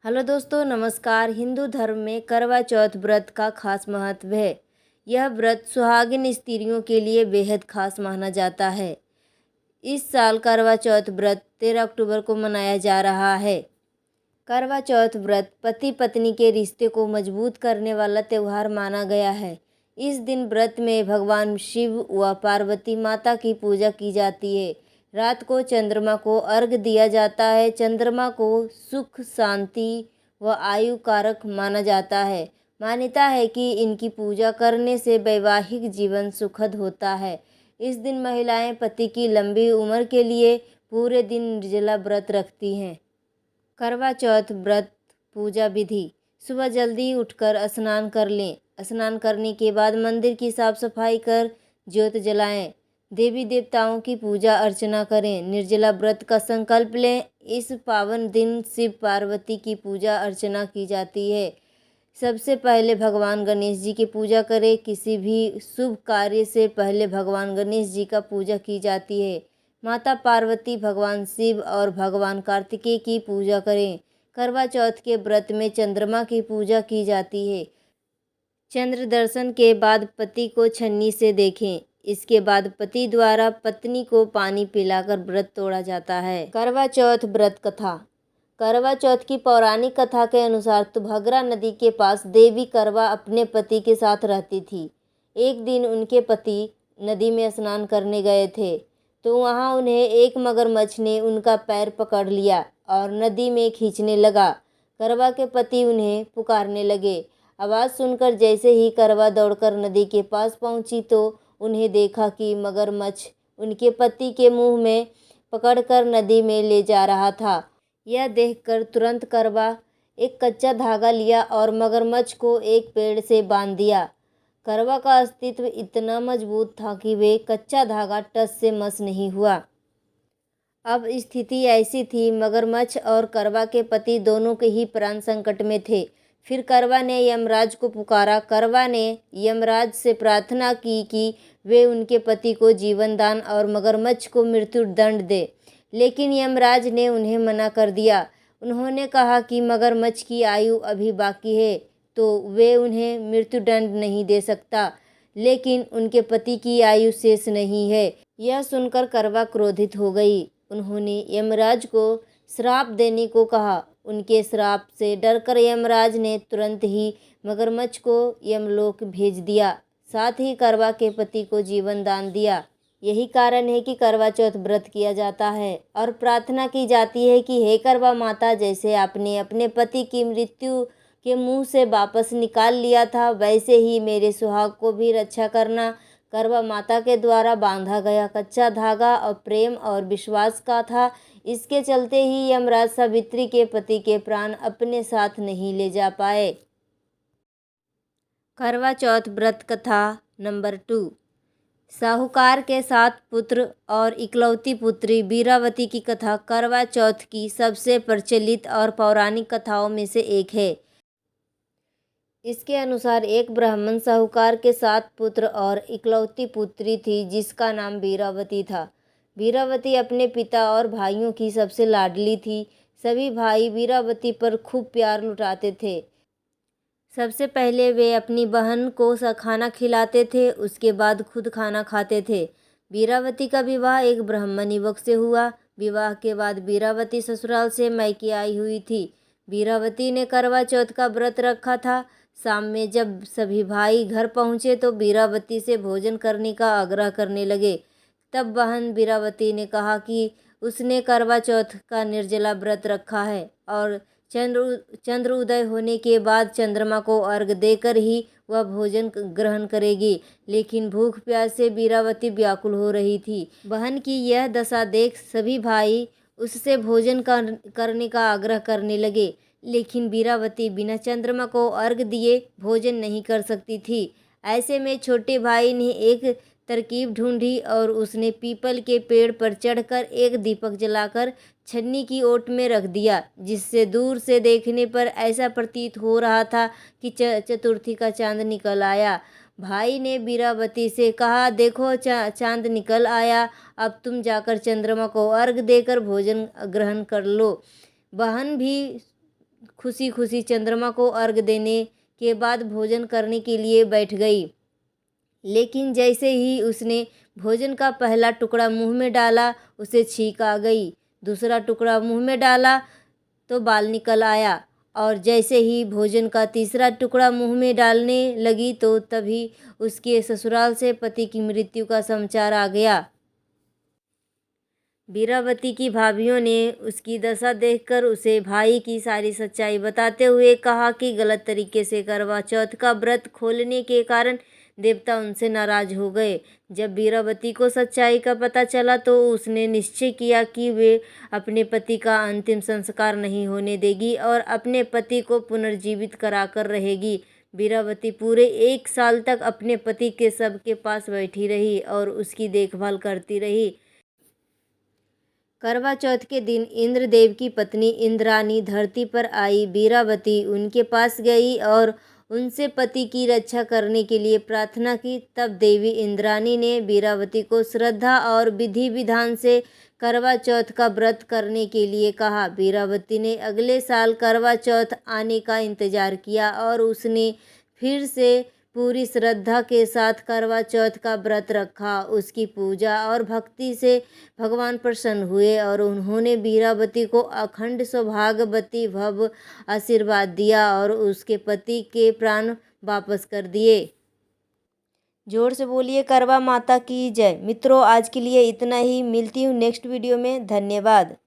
Hello दोस्तों, नमस्कार। हिंदू धर्म में करवा चौथ व्रत का खास महत्व है। यह व्रत सुहागिन स्त्रियों के लिए बेहद खास माना जाता है। इस साल करवा चौथ व्रत 13 अक्टूबर को मनाया जा रहा है। करवा चौथ व्रत पति पत्नी के रिश्ते को मजबूत करने वाला त्यौहार माना गया है। इस दिन व्रत में भगवान शिव व पार्वती माता की पूजा की जाती है। रात को चंद्रमा को अर्घ्य दिया जाता है। चंद्रमा को सुख, शांति व आयु कारक माना जाता है। मान्यता है कि इनकी पूजा करने से वैवाहिक जीवन सुखद होता है। इस दिन महिलाएं पति की लंबी उम्र के लिए पूरे दिन निर्जला व्रत रखती हैं। करवा चौथ व्रत पूजा विधि: सुबह जल्दी उठकर स्नान कर लें। स्नान करने के बाद मंदिर की साफ सफाई कर ज्योत जलाएं। देवी देवताओं की पूजा अर्चना करें। निर्जला व्रत का संकल्प लें। इस पावन दिन शिव पार्वती की पूजा अर्चना की जाती है। सबसे पहले भगवान गणेश जी की पूजा करें। किसी भी शुभ कार्य से पहले भगवान गणेश जी का पूजा की जाती है। माता पार्वती, भगवान शिव और भगवान कार्तिकेय की पूजा करें। करवा चौथ के व्रत में चंद्रमा की पूजा की जाती है। चंद्र दर्शन के बाद पति को छन्नी से देखें। इसके बाद पति द्वारा पत्नी को पानी पिलाकर व्रत तोड़ा जाता है। करवा चौथ व्रत कथा: करवा चौथ की पौराणिक कथा के अनुसार तुभगरा नदी के पास देवी करवा अपने पति के साथ रहती थी। एक दिन उनके पति नदी में स्नान करने गए थे तो वहां उन्हें एक मगरमच्छ ने उनका पैर पकड़ लिया और नदी में खींचने लगा। करवा के पति उन्हें पुकारने लगे। आवाज़ सुनकर जैसे ही करवा दौड़कर नदी के पास पहुंची तो उन्हें देखा कि मगरमच्छ उनके पति के मुंह में पकड़कर नदी में ले जा रहा था। यह देखकर तुरंत करवा एक कच्चा धागा लिया और मगरमच्छ को एक पेड़ से बांध दिया। करवा का अस्तित्व इतना मजबूत था कि वे कच्चा धागा टस से मस नहीं हुआ। अब स्थिति ऐसी थी, मगरमच्छ और करवा के पति दोनों के ही प्राण संकट में थे। फिर करवा ने यमराज को पुकारा। करवा ने यमराज से प्रार्थना की कि वे उनके पति को जीवन दान और मगरमच्छ को मृत्यु दंड दे, लेकिन यमराज ने उन्हें मना कर दिया। उन्होंने कहा कि मगरमच्छ की आयु अभी बाकी है तो वे उन्हें मृत्युदंड नहीं दे सकता, लेकिन उनके पति की आयु शेष नहीं है। यह सुनकर करवा क्रोधित हो गई। उन्होंने यमराज को श्राप देने को कहा। उनके श्राप से डरकर यमराज ने तुरंत ही मगरमच्छ को यमलोक भेज दिया, साथ ही करवा के पति को जीवन दान दिया। यही कारण है कि करवा चौथ व्रत किया जाता है और प्रार्थना की जाती है कि हे करवा माता, जैसे आपने अपने पति की मृत्यु के मुंह से वापस निकाल लिया था, वैसे ही मेरे सुहाग को भी रक्षा करना। करवा माता के द्वारा बांधा गया कच्चा धागा और प्रेम और विश्वास का था। इसके चलते ही यमराज सावित्री के पति के प्राण अपने साथ नहीं ले जा पाए। करवा चौथ व्रत कथा नंबर 2: साहूकार के 7 पुत्र और इकलौती पुत्री बीरावती की कथा करवा चौथ की सबसे प्रचलित और पौराणिक कथाओं में से एक है। इसके अनुसार एक ब्राह्मण साहूकार के 7 पुत्र और इकलौती पुत्री थी जिसका नाम बीरावती था। बीरावती अपने पिता और भाइयों की सबसे लाडली थी। सभी भाई बीरावती पर खूब प्यार लुटाते थे। सबसे पहले वे अपनी बहन को खाना खिलाते थे, उसके बाद खुद खाना खाते थे। बीरावती का विवाह एक ब्राह्मण युवक से हुआ। विवाह के बाद बीरावती ससुराल से मायके आई हुई थी। बीरावती ने करवा चौथ का व्रत रखा था। शाम में जब सभी भाई घर पहुंचे तो बीरावती से भोजन करने का आग्रह करने लगे। तब बहन बीरावती ने कहा कि उसने करवा चौथ का निर्जला व्रत रखा है और चंद्र उदय होने के बाद चंद्रमा को अर्घ देकर ही वह भोजन ग्रहण करेगी। लेकिन भूख प्यास से बीरावती व्याकुल हो रही थी। बहन की यह दशा देख सभी भाई उससे भोजन करने का आग्रह करने लगे, लेकिन बीरावती बिना चंद्रमा को अर्घ दिए भोजन नहीं कर सकती थी। ऐसे में छोटे भाई ने एक तरकीब ढूंढी और उसने पीपल के पेड़ पर चढ़कर एक दीपक जलाकर छन्नी की ओट में रख दिया, जिससे दूर से देखने पर ऐसा प्रतीत हो रहा था कि चतुर्थी का चांद निकल आया। भाई ने बीरावती से कहा, देखो चांद निकल आया, अब तुम जाकर चंद्रमा को अर्घ देकर भोजन ग्रहण कर लो। बहन भी खुशी खुशी चंद्रमा को अर्घ देने के बाद भोजन करने के लिए बैठ गई। लेकिन जैसे ही उसने भोजन का पहला टुकड़ा मुंह में डाला, उसे छींक आ गई। दूसरा टुकड़ा मुंह में डाला तो बाल निकल आया, और जैसे ही भोजन का तीसरा टुकड़ा मुंह में डालने लगी तो तभी उसके ससुराल से पति की मृत्यु का समाचार आ गया। वीरावती की भाभियों ने उसकी दशा देखकर उसे भाई की सारी सच्चाई बताते हुए कहा कि गलत तरीके से करवा चौथ का व्रत खोलने के कारण देवता उनसे नाराज हो गए। जब वीरावती को सच्चाई का पता चला तो उसने निश्चय किया कि वे अपने पति का अंतिम संस्कार नहीं होने देगी और अपने पति को पुनर्जीवित कराकर रहेगी। वीरावती पूरे 1 साल तक अपने पति के शव के पास बैठी रही और उसकी देखभाल करती रही। करवा चौथ के दिन इंद्रदेव की पत्नी इंद्राणी धरती पर आई। वीरावती उनके पास गई और उनसे पति की रक्षा करने के लिए प्रार्थना की। तब देवी इंद्राणी ने वीरावती को श्रद्धा और विधि विधान से करवा चौथ का व्रत करने के लिए कहा। वीरावती ने अगले साल करवा चौथ आने का इंतजार किया और उसने फिर से पूरी श्रद्धा के साथ करवा चौथ का व्रत रखा। उसकी पूजा और भक्ति से भगवान प्रसन्न हुए और उन्होंने वीरावती को अखंड सौभाग्यवती भव आशीर्वाद दिया और उसके पति के प्राण वापस कर दिए। जोर से बोलिए करवा माता की जय। मित्रों, आज के लिए इतना ही। मिलती हूँ नेक्स्ट वीडियो में। धन्यवाद।